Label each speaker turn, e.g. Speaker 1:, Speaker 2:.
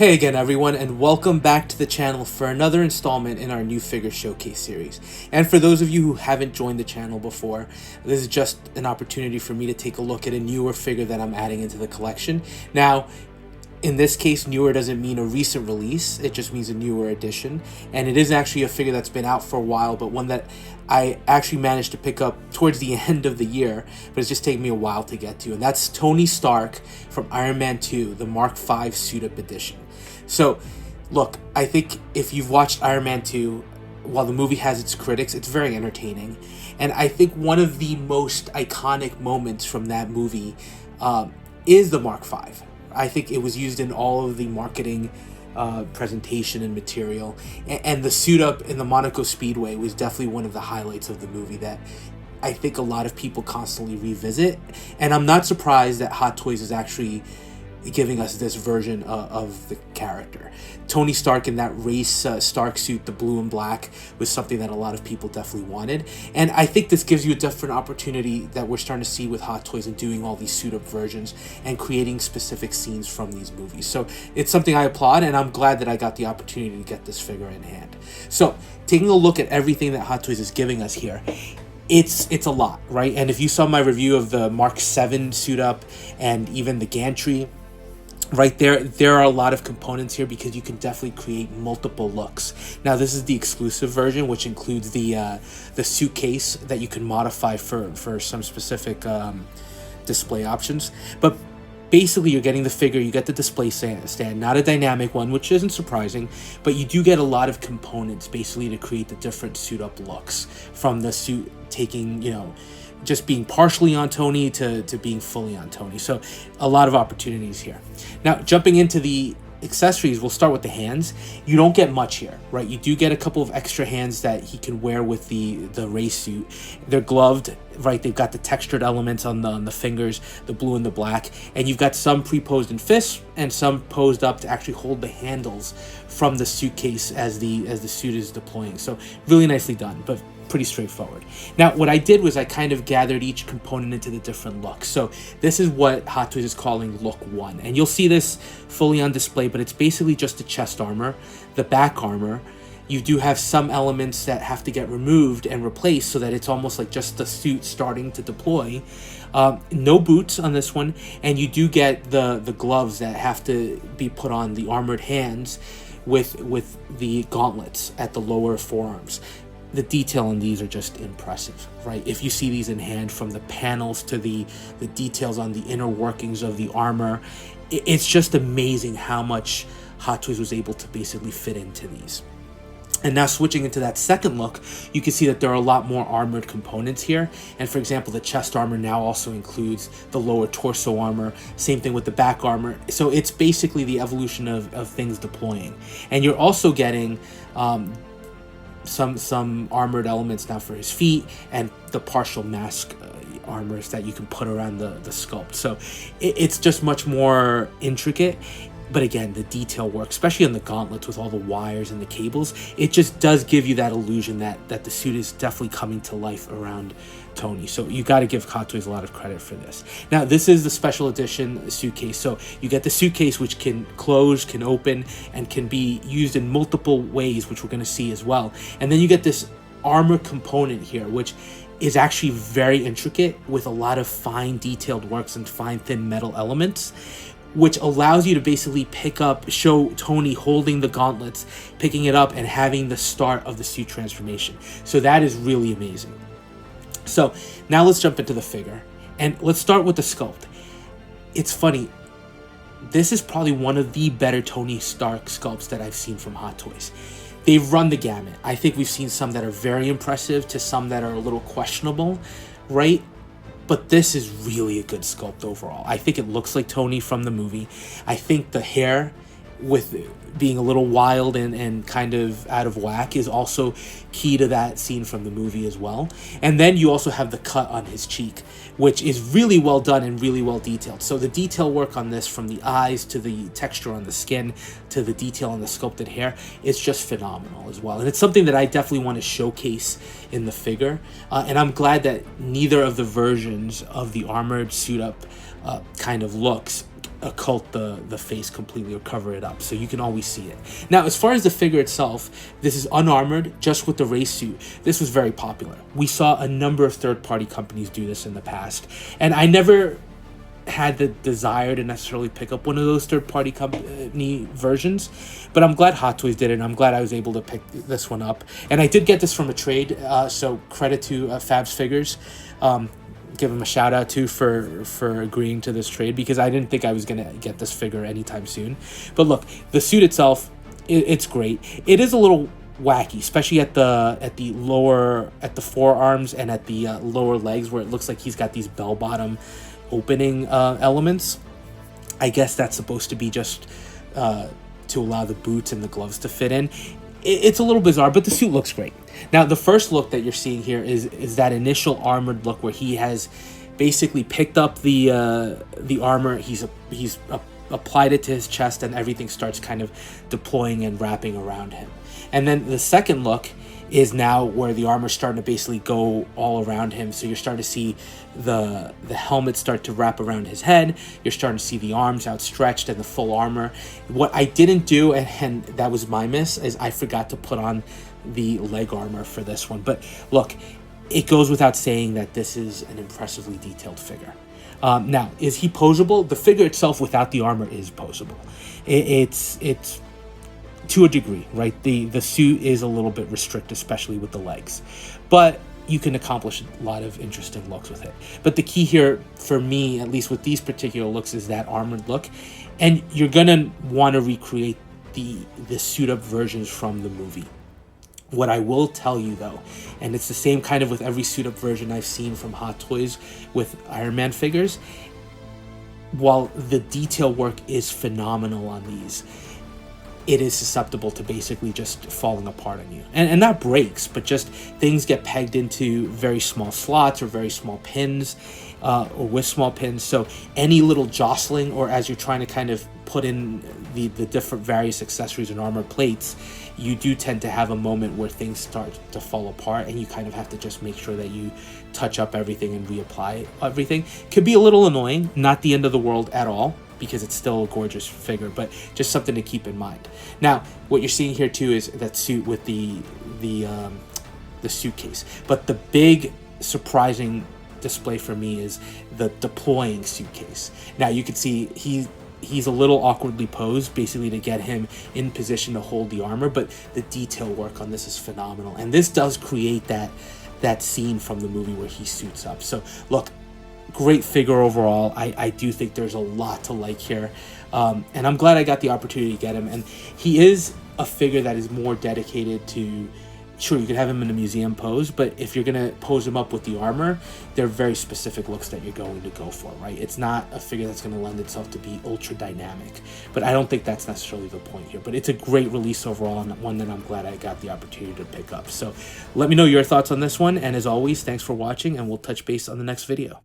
Speaker 1: Hey again everyone, and welcome back to the channel for another installment in our new figure showcase series. And for those of you who haven't joined the channel before, this is just an opportunity for me to take a look at a newer figure that I'm adding into the collection. Now, in this case, newer doesn't mean a recent release, it just means a newer edition. And it is actually a figure that's been out for a while, but one that I actually managed to pick up towards the end of the year, but it's just taken me a while to get to. And that's Tony Stark from Iron Man 2, the Mark V Suit-Up Edition. So, look, I think if you've watched Iron Man 2, while the movie has its critics, it's very entertaining. And I think one of the most iconic moments from that movie is the Mark V. I think it was used in all of the marketing presentation and material. And the suit up in the Monaco Speedway was definitely one of the highlights of the movie that I think a lot of people constantly revisit. And I'm not surprised that Hot Toys is actually giving us this version of the character. Tony Stark in that race Stark suit, the blue and black, was something that a lot of people definitely wanted. And I think this gives you a different opportunity that we're starting to see with Hot Toys and doing all these suit-up versions and creating specific scenes from these movies. So it's something I applaud, and I'm glad that I got the opportunity to get this figure in hand. So taking a look at everything that Hot Toys is giving us here, it's a lot, right? And if you saw my review of the Mark VII suit-up and even the gantry, right there are a lot of components here because you can definitely create multiple looks. Now this is the exclusive version, which includes the suitcase that you can modify for some specific display options. But basically, you're getting the figure, you get the display stand, not a dynamic one, which isn't surprising, but you do get a lot of components basically to create the different suit-up looks, from the suit taking, just being partially on Tony to being fully on Tony. So a lot of opportunities here. Now, jumping into the accessories, we'll start with the hands. You don't get much here, right? You do get a couple of extra hands that he can wear with the race suit. They're gloved, right? They've got the textured elements on the fingers, the blue and the black, and you've got some pre-posed in fists and some posed up to actually hold the handles from the suitcase as the suit is deploying. So really nicely done, but pretty straightforward. Now, what I did was I kind of gathered each component into the different looks. So this is what Hot Toys is calling look 1, and you'll see this fully on display, but it's basically just the chest armor, the back armor. You do have some elements that have to get removed and replaced so that it's almost like just the suit starting to deploy. No boots on this one, and you do get the gloves that have to be put on the armored hands with the gauntlets at the lower forearms. The detail on these are just impressive, right? If you see these in hand, from the panels to the details on the inner workings of the armor, it's just amazing how much Hot Toys was able to basically fit into these. And now switching into that second look, you can see that there are a lot more armored components here. And for example, the chest armor now also includes the lower torso armor. Same thing with the back armor. So it's basically the evolution of things deploying. And you're also getting some armored elements now for his feet, and the partial mask armors that you can put around the sculpt. So it's just much more intricate. But again, the detail work, especially on the gauntlets with all the wires and the cables, it just does give you that illusion that the suit is definitely coming to life around Tony. So you got to give Hot Toys a lot of credit for this. Now, this is the special edition suitcase. So you get the suitcase, which can close, can open, and can be used in multiple ways, which we're going to see as well. And then you get this armor component here, which is actually very intricate with a lot of fine detailed works and fine thin metal elements, which allows you to basically show Tony holding the gauntlets, picking it up, and having the start of the suit transformation. So that is really amazing. So now let's jump into the figure, and let's start with the sculpt. It's funny, this is probably one of the better Tony Stark sculpts that I've seen from Hot Toys. They've run the gamut. I think we've seen some that are very impressive to some that are a little questionable, right? But this is really a good sculpt overall. I think it looks like Tony from the movie. I think the hair, with being a little wild and kind of out of whack, is also key to that scene from the movie as well. And then you also have the cut on his cheek, which is really well done and really well detailed. So the detail work on this, from the eyes to the texture on the skin to the detail on the sculpted hair, is just phenomenal as well. And it's something that I definitely want to showcase in the figure. And I'm glad that neither of the versions of the armored suit up kind of looks occult the face completely or cover it up, so you can always see it. Now, as far as the figure itself, this is unarmored, just with the race suit. This was very popular. We saw a number of third-party companies do this in the past, and I never had the desire to necessarily pick up one of those third-party company versions, but I'm glad Hot Toys did it, and I'm glad I was able to pick this one up. And I did get this from a trade, so credit to Fabs Figures. Give him a shout out too for agreeing to this trade, because I didn't think I was gonna get this figure anytime soon. But look, the suit itself, it's great. It is a little wacky, especially at the forearms and at the lower legs, where it looks like he's got these bell bottom opening elements. I guess that's supposed to be just to allow the boots and the gloves to fit in. It's a little bizarre, but the suit looks great. Now, the first look that you're seeing here is that initial armored look, where he has basically picked up the armor. He's applied it to his chest, and everything starts kind of deploying and wrapping around him. And then the second look is now where the armor's starting to basically go all around him. So you're starting to see the helmet start to wrap around his head. You're starting to see the arms outstretched and the full armor. What I didn't do, and that was my miss, is I forgot to put on the leg armor for this one. But look, it goes without saying that this is an impressively detailed figure. Now, is he posable? The figure itself without the armor is posable. It's to a degree, right? The suit is a little bit restricted, especially with the legs, but you can accomplish a lot of interesting looks with it. But the key here, for me, at least with these particular looks, is that armored look, and you're gonna want to recreate the suit up versions from the movie. What I will tell you though, and it's the same kind of with every suit up version I've seen from Hot Toys with Iron Man figures, while the detail work is phenomenal on these, it is susceptible to basically just falling apart on you. And not breaks, but just things get pegged into very small slots or very small pins, or with small pins. So any little jostling, or as you're trying to kind of put in the different various accessories and armor plates, you do tend to have a moment where things start to fall apart, and you kind of have to just make sure that you touch up everything and reapply everything. Could be a little annoying, not the end of the world at all, because it's still a gorgeous figure, but just something to keep in mind. Now, what you're seeing here too is that suit with the suitcase. But the big surprising display for me is the deploying suitcase. Now you can see he's a little awkwardly posed, basically to get him in position to hold the armor, but the detail work on this is phenomenal, and this does create that scene from the movie where he suits up. So look, great figure overall. I do think there's a lot to like here, and I'm glad I got the opportunity to get him. And he is a figure that is more dedicated to, sure, you could have him in a museum pose, but if you're gonna pose him up with the armor, there are very specific looks that you're going to go for, right? It's not a figure that's gonna lend itself to be ultra dynamic, but I don't think that's necessarily the point here. But it's a great release overall, and one that I'm glad I got the opportunity to pick up. So let me know your thoughts on this one, and as always, thanks for watching, and we'll touch base on the next video.